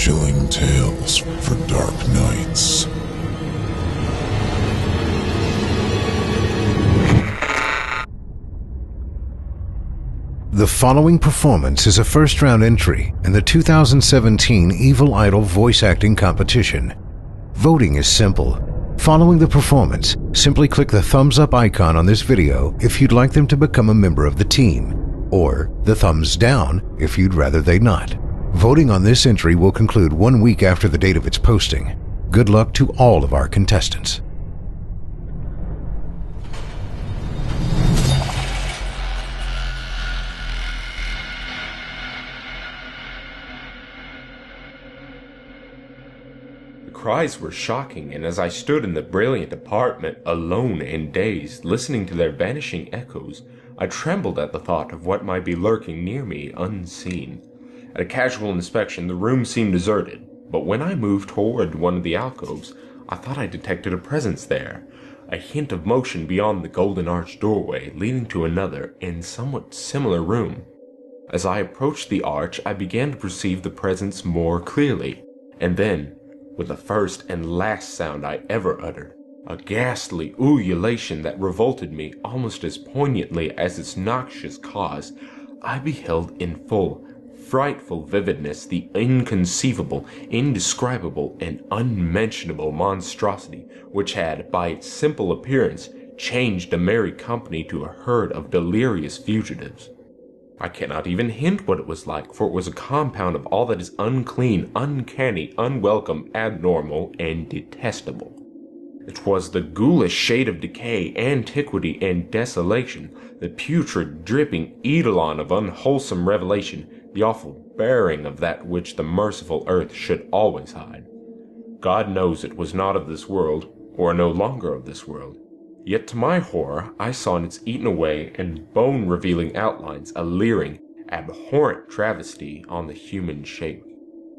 Chilling tales for dark nights. The following performance is a first-round entry in the 2017 Evil Idol voice acting competition. Voting is simple. Following the performance, simply click the thumbs up icon on this video if you'd like them to become a member of the team, or the thumbs down if you'd rather they not. Voting on this entry will conclude 1 week after the date of its posting. Good luck to all of our contestants. The cries were shocking, and as I stood in the brilliant apartment, alone and dazed, listening to their vanishing echoes, I trembled at the thought of what might be lurking near me unseen. At a casual inspection, the room seemed deserted, but when I moved toward one of the alcoves, I thought I detected a presence there, a hint of motion beyond the golden arched doorway leading to another and somewhat similar room. As I approached the arch, I began to perceive the presence more clearly, and then, with the first and last sound I ever uttered, a ghastly ululation that revolted me almost as poignantly as its noxious cause, I beheld in full, frightful vividness the inconceivable, indescribable, and unmentionable monstrosity which had, by its simple appearance, changed a merry company to a herd of delirious fugitives. I cannot even hint what it was like, for it was a compound of all that is unclean, uncanny, unwelcome, abnormal, and detestable. It was the ghoulish shade of decay, antiquity, and desolation, the putrid, dripping eidolon of unwholesome revelation, the awful bearing of that which the merciful earth should always hide. God knows it was not of this world, or no longer of this world. Yet to my horror, I saw in its eaten away and bone-revealing outlines a leering, abhorrent travesty on the human shape,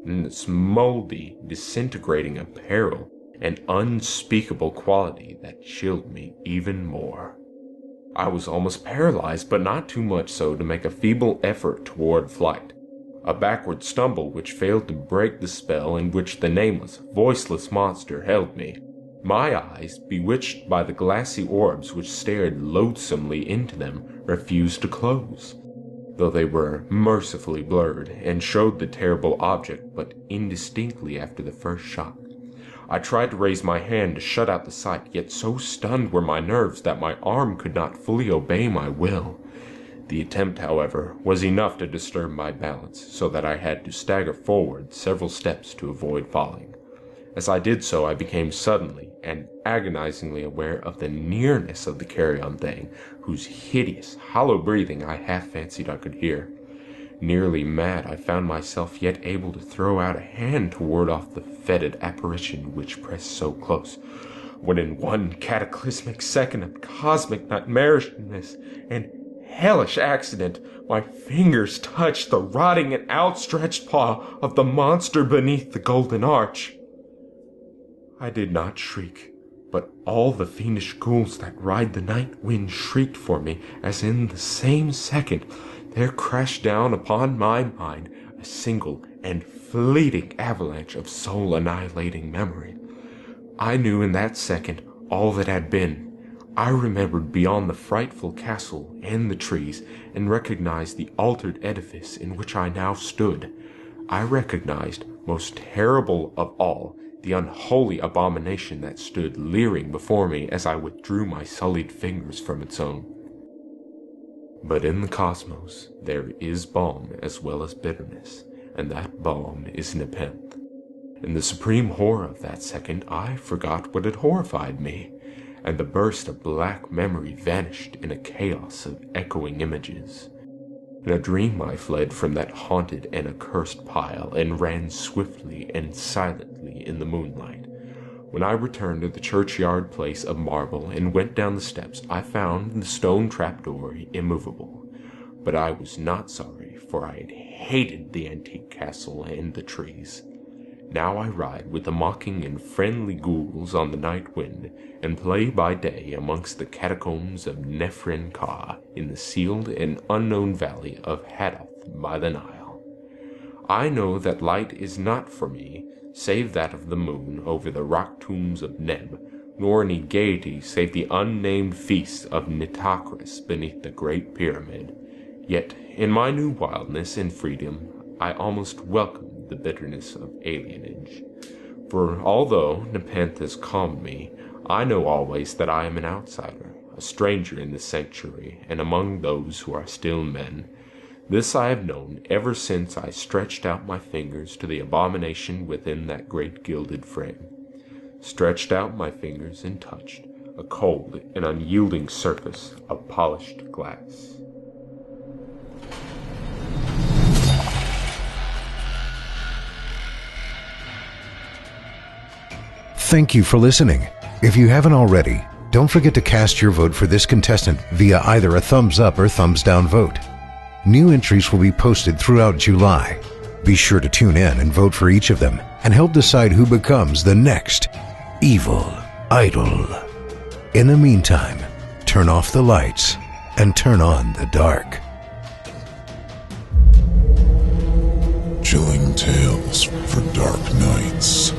and in its moldy, disintegrating apparel, an unspeakable quality that chilled me even more. I was almost paralyzed, but not too much so to make a feeble effort toward flight. A backward stumble which failed to break the spell in which the nameless, voiceless monster held me. My eyes, bewitched by the glassy orbs which stared loathsomely into them, refused to close, though they were mercifully blurred and showed the terrible object but indistinctly after the first shock. I tried to raise my hand to shut out the sight, yet so stunned were my nerves that my arm could not fully obey my will. The attempt, however, was enough to disturb my balance, so that I had to stagger forward several steps to avoid falling. As I did so, I became suddenly and agonizingly aware of the nearness of the carrion thing, whose hideous, hollow breathing I half fancied I could hear. Nearly mad, I found myself yet able to throw out a hand to ward off the fetid apparition which pressed so close, when in one cataclysmic second of cosmic nightmarishness and hellish accident, my fingers touched the rotting and outstretched paw of the monster beneath the golden arch. I did not shriek, but all the fiendish ghouls that ride the night wind shrieked for me, as in the same second there crashed down upon my mind a single and fleeting avalanche of soul-annihilating memory. I knew in that second all that had been. I remembered beyond the frightful castle and the trees, and recognized the altered edifice in which I now stood. I recognized, most terrible of all, the unholy abomination that stood leering before me as I withdrew my sullied fingers from its own. But in the cosmos there is balm as well as bitterness, and that balm is nepenthe. In the supreme horror of that second, I forgot what had horrified me, and the burst of black memory vanished in a chaos of echoing images. In a dream I fled from that haunted and accursed pile, and ran swiftly and silently in the moonlight. When I returned to the churchyard place of marble and went down the steps, I found the stone trapdoor immovable. But I was not sorry, for I had hated the antique castle and the trees. Now I ride with the mocking and friendly ghouls on the night wind, and play by day amongst the catacombs of Nephren-Ka in the sealed and unknown valley of Hadath by the Nile. I know that light is not for me, save that of the moon over the rock tombs of Neb, nor any gaiety save the unnamed feast of Nitocris beneath the Great Pyramid. Yet, in my new wildness and freedom, I almost welcome the bitterness of alienage. For although Nepenthe calmed me, I know always that I am an outsider, a stranger in this sanctuary, and among those who are still men. This I have known ever since I stretched out my fingers to the abomination within that great gilded frame. Stretched out my fingers and touched a cold and unyielding surface of polished glass. Thank you for listening. If you haven't already, don't forget to cast your vote for this contestant via either a thumbs up or thumbs down vote. New entries will be posted throughout July. Be sure to tune in and vote for each of them and help decide who becomes the next evil idol. In the meantime, turn off the lights and turn on the dark. Chilling tales for dark nights.